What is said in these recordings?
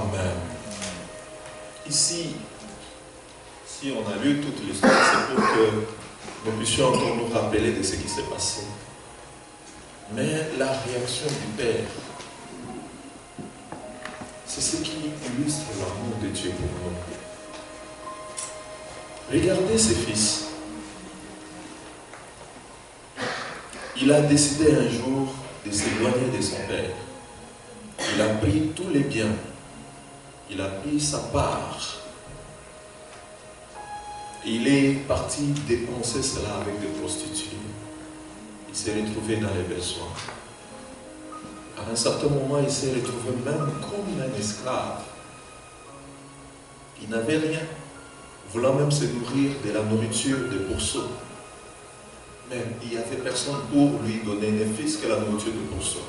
Amen. Ici, si on a lu toute l'histoire, c'est pour que nous puissions encore nous rappeler de ce qui s'est passé. Mais la réaction du Père, c'est ce qui illustre l'amour de Dieu pour nous. Regardez ses fils. Il a décidé un jour de s'éloigner de son père. Il a pris tous les biens. Il a pris sa part. Il est parti dépenser cela avec des prostituées. Il s'est retrouvé dans les besoins. À un certain moment, il s'est retrouvé même comme un esclave. Il n'avait rien, voulant même se nourrir de la nourriture des pourceaux. Mais il n'y avait personne pour lui donner ne fût-ce que la nourriture des pourceaux.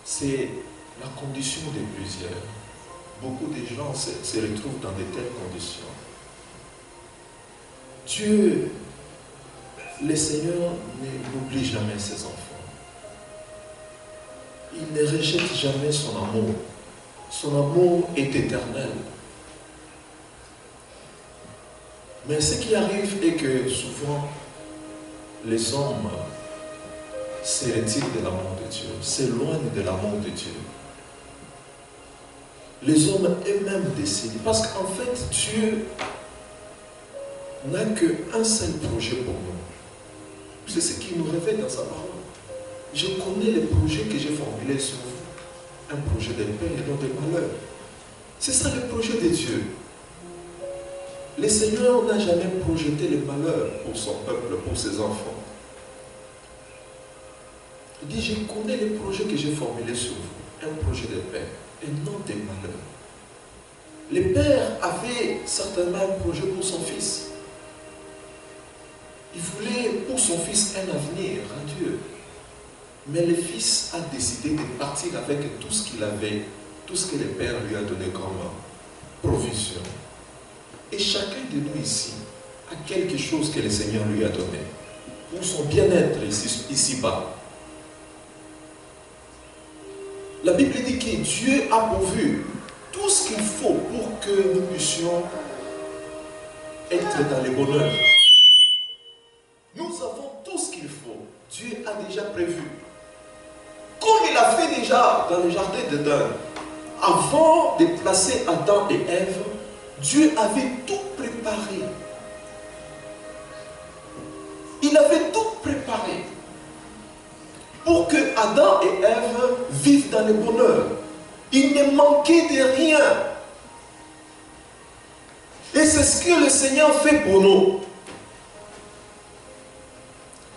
C'est la condition de plusieurs. Beaucoup de gens se retrouvent dans de telles conditions. Dieu, le Seigneur, n'oublie jamais ses enfants. Il ne rejette jamais son amour. Son amour est éternel. Mais ce qui arrive est que souvent, les hommes se retirent de l'amour de Dieu, s'éloignent de l'amour de Dieu. Les hommes eux-mêmes décident. Parce qu'en fait, Dieu n'a qu'un seul projet pour nous. C'est ce qui nous révèle dans sa parole. Je connais les projets que j'ai formulés sur vous. Un projet de paix et non de malheur. C'est ça le projet de Dieu. Le Seigneur n'a jamais projeté le malheur pour son peuple, pour ses enfants. Il dit, je connais les projets que j'ai formulés sur vous. Un projet de paix et non de malheur. Le père avait certainement un projet pour son fils. Il voulait pour son fils un avenir radieux. Mais le fils a décidé de partir avec tout ce qu'il avait, tout ce que le père lui a donné comme provision. Et chacun de nous ici a quelque chose que le Seigneur lui a donné pour son bien-être ici-bas. La Bible dit que Dieu a pourvu tout ce qu'il faut pour que nous puissions être dans le bonheur. Nous avons tout ce qu'il faut. Dieu a déjà prévu. Comme il a fait déjà dans le jardin d'Éden, avant de placer Adam et Ève, Dieu avait tout préparé. Il avait tout préparé pour que Adam et Ève vivent dans le bonheur. Il ne manquait de rien. Et c'est ce que le Seigneur fait pour nous.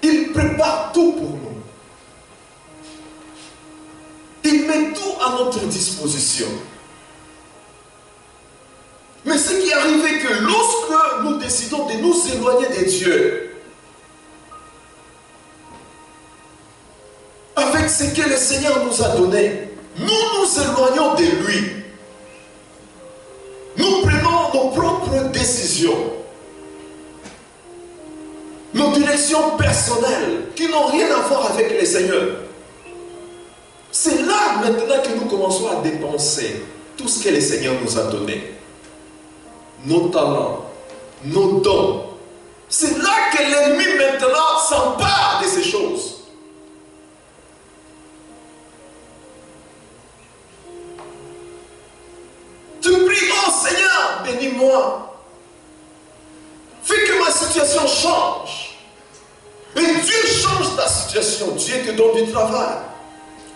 Il prépare tout pour nous. Il met tout à notre disposition. Mais ce qui arrive est que lorsque nous décidons de nous éloigner de Dieu, avec ce que le Seigneur nous a donné, nous nous éloignons de lui. Nous prenons nos propres décisions, nos directions personnelles qui n'ont rien à voir avec le Seigneur. C'est là maintenant que nous commençons à dépenser tout ce que le Seigneur nous a donné. Nos talents, nos dons. C'est là que l'ennemi maintenant s'empare de ces choses. Tu pries, oh Seigneur, bénis-moi. Fais que ma situation change. Et Dieu change ta situation. Dieu te donne du travail.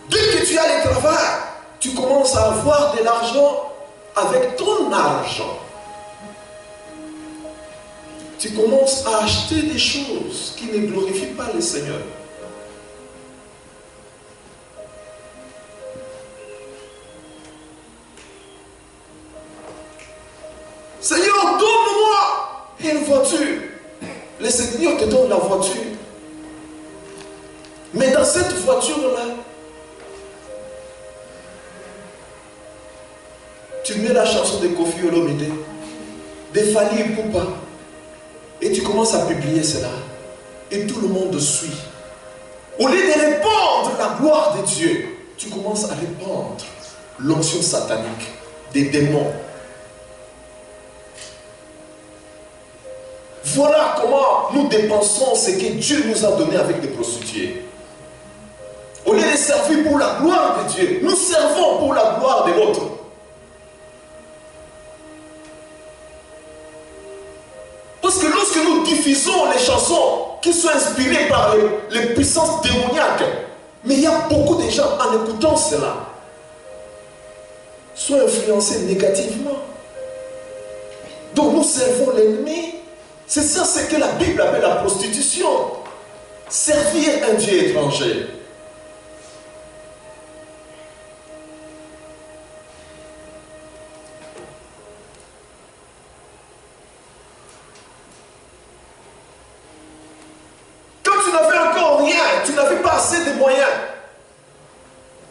Dès que tu as le travail, tu commences à avoir de l'argent avec ton argent. Tu commences à acheter des choses qui ne glorifient pas le Seigneur. Seigneur, donne-moi une voiture. Le Seigneur te donne la voiture. Mais dans cette voiture-là, tu mets la chanson de Kofi Olomide, de Fally Ipupa, et tu commences à publier cela. Et tout le monde suit. Au lieu de répandre la gloire de Dieu, tu commences à répandre l'onction satanique, des démons. Voilà comment nous dépensons ce que Dieu nous a donné avec des prostituées. Au lieu de servir pour la gloire de Dieu, nous servons pour la gloire de l'autre. Parce que lorsque nous diffusons les chansons qui sont inspirées par les puissances démoniaques, mais il y a beaucoup de gens en écoutant cela sont influencés négativement. Donc nous servons l'ennemi. C'est ça ce que la Bible appelle la prostitution. Servir un Dieu étranger. Quand tu n'avais encore rien, tu n'avais pas assez de moyens,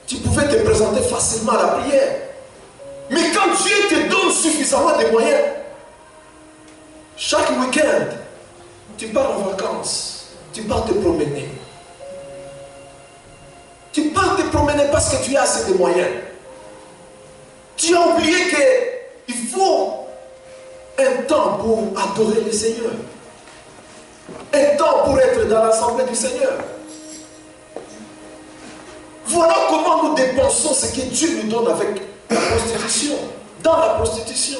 tu pouvais te présenter facilement à la prière. Mais quand Dieu te donne suffisamment de moyens, chaque week-end, tu pars en vacances, tu pars te promener. Tu pars te promener parce que tu as assez de moyens. Tu as oublié qu'il faut un temps pour adorer le Seigneur. Un temps pour être dans l'assemblée du Seigneur. Voilà comment nous dépensons ce que Dieu nous donne avec la prostitution. Dans la prostitution.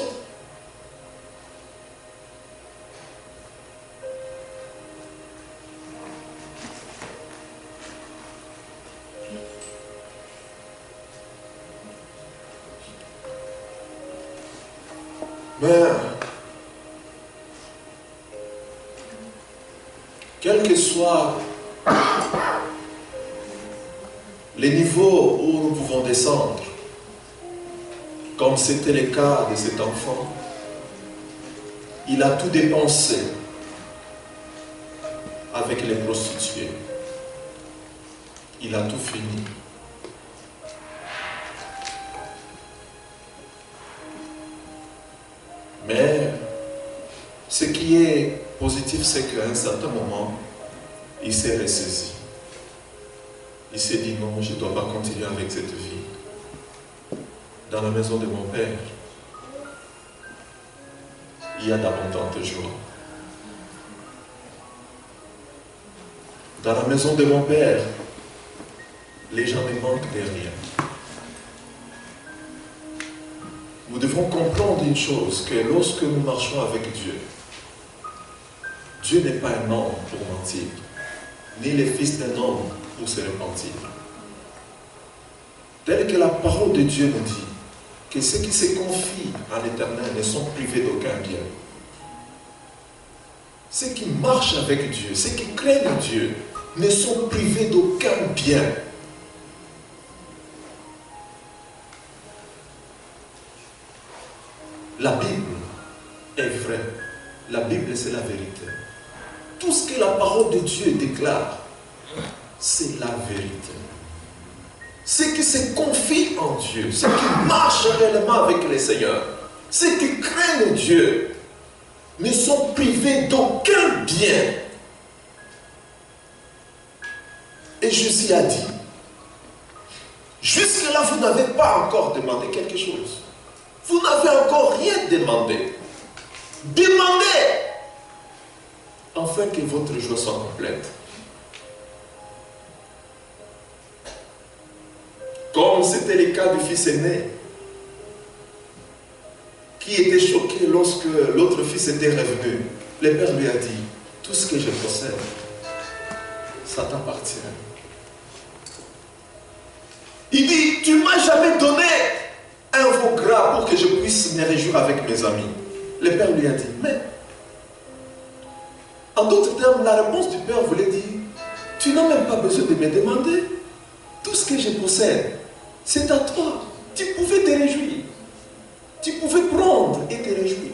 Mais, quel que soit les niveaux où nous pouvons descendre, comme c'était le cas de cet enfant, il a tout dépensé avec les prostituées. Il a tout fini. Mais ce qui est positif, c'est qu'à un certain moment, il s'est ressaisi. Il s'est dit non, je ne dois pas continuer avec cette vie. Dans la maison de mon père, il y a d'abondantes joies. Dans la maison de mon père, les gens ne manquent de rien. Nous devons comprendre une chose, que lorsque nous marchons avec Dieu, Dieu n'est pas un homme pour mentir, ni le fils d'un homme pour se repentir. Tel que la parole de Dieu nous dit, que ceux qui se confient à l'Éternel ne sont privés d'aucun bien. Ceux qui marchent avec Dieu, ceux qui craignent Dieu, ne sont privés d'aucun bien. La Bible est vraie. La Bible, c'est la vérité. Tout ce que la parole de Dieu déclare, c'est la vérité. Ceux qui se confient en Dieu, ceux qui marchent réellement avec le Seigneur, ceux qui craignent Dieu, ne sont privés d'aucun bien. Et Jésus a dit, jusque-là, vous n'avez pas encore demandé quelque chose. Vous n'avez encore rien demandé. Demandez, afin que votre joie soit complète. Comme c'était le cas du fils aîné, qui était choqué lorsque l'autre fils était revenu. Le père lui a dit, tout ce que je possède, ça t'appartient. Il dit, tu ne m'as jamais donné un veau gras pour que je puisse me réjouir avec mes amis. Le père lui a dit, mais, en d'autres termes, la réponse du père voulait dire, tu n'as même pas besoin de me demander. Tout ce que je possède, c'est à toi. Tu pouvais te réjouir. Tu pouvais prendre et te réjouir.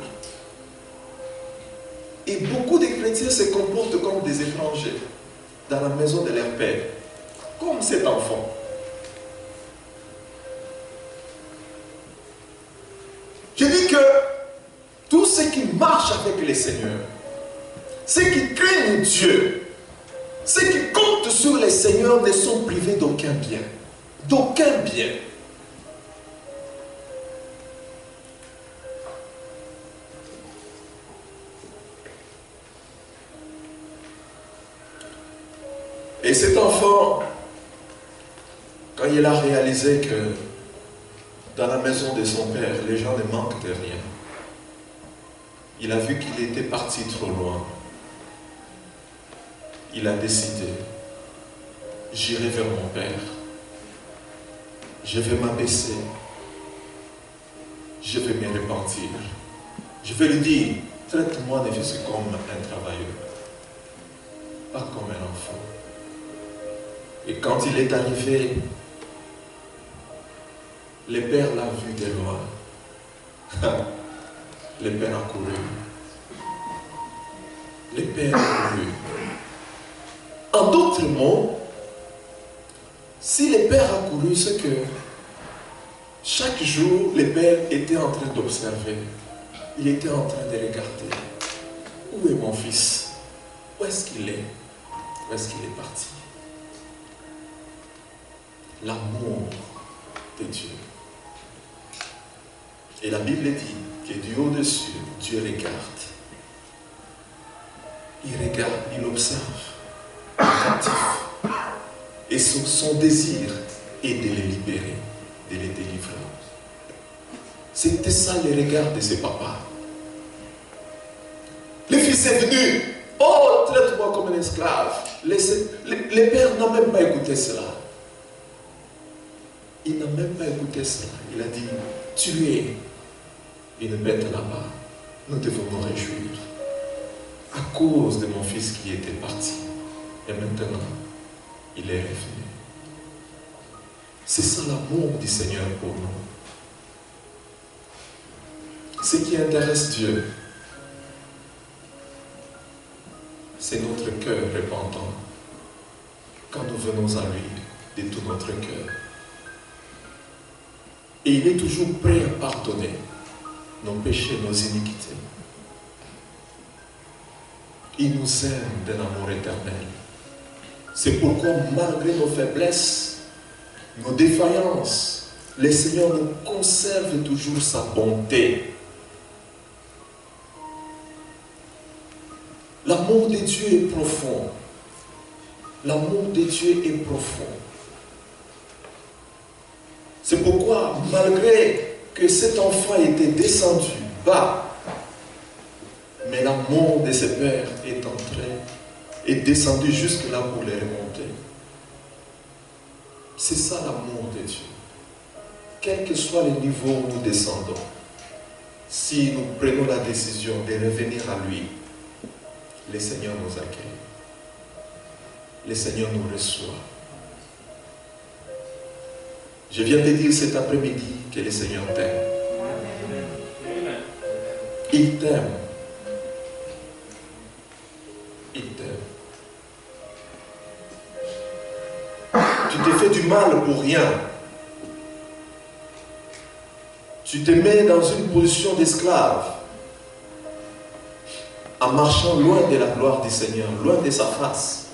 Et beaucoup de chrétiens se comportent comme des étrangers dans la maison de leur père, comme cet enfant. Je dis que tous ceux qui marchent avec le Seigneur, ceux qui craignent Dieu, ceux qui comptent sur le Seigneur ne sont privés d'aucun bien. D'aucun bien. Et cet enfant, quand il a réalisé que dans la maison de son père, les gens ne manquent de rien, il a vu qu'il était parti trop loin. Il a décidé, j'irai vers mon père, je vais m'abaisser, je vais me repentir, je vais lui dire, traite-moi de fils comme un travailleur, pas comme un enfant. Et quand il est arrivé, le père l'a vu de loin. Le père a couru. Le père a couru. En d'autres mots, si le père a couru, c'est que chaque jour, le père était en train d'observer. Il était en train de regarder. Où est mon fils? Où est-ce qu'il est? Où est-ce qu'il est parti? L'amour de Dieu. Et la Bible dit que du haut dessus, Dieu regarde. Il regarde, il observe, il est captif. Et son désir est de les libérer, de les délivrer. C'était ça le regard de ses papas. Le fils est venu. Oh, traite-moi comme un esclave. Le père n'a même pas écouté cela. Il n'a même pas écouté cela. Il a dit, tuez une bête là-bas. Nous devons nous réjouir. À cause de mon fils qui était parti. Et maintenant, il est revenu. C'est ça l'amour du Seigneur pour nous. Ce qui intéresse Dieu, c'est notre cœur repentant quand nous venons à lui de tout notre cœur. Et il est toujours prêt à pardonner nos péchés, nos iniquités. Il nous aime d'un amour éternel. C'est pourquoi, malgré nos faiblesses, nos défaillances, le Seigneur nous conserve toujours sa bonté. L'amour de Dieu est profond. L'amour de Dieu est profond. C'est pourquoi, malgré que cet enfant était descendu bas, mais l'amour de ses pères est descendu jusque là pour les remonter. C'est ça l'amour de Dieu. Quel que soit le niveau où nous descendons, si nous prenons la décision de revenir à lui, le Seigneur nous accueille. Le Seigneur nous reçoit. Je viens de dire cet après-midi que le Seigneur t'aime. Il t'aime. Il t'aime. Tu te fais du mal pour rien. Tu te mets dans une position d'esclave en marchant loin de la gloire du Seigneur, loin de sa face.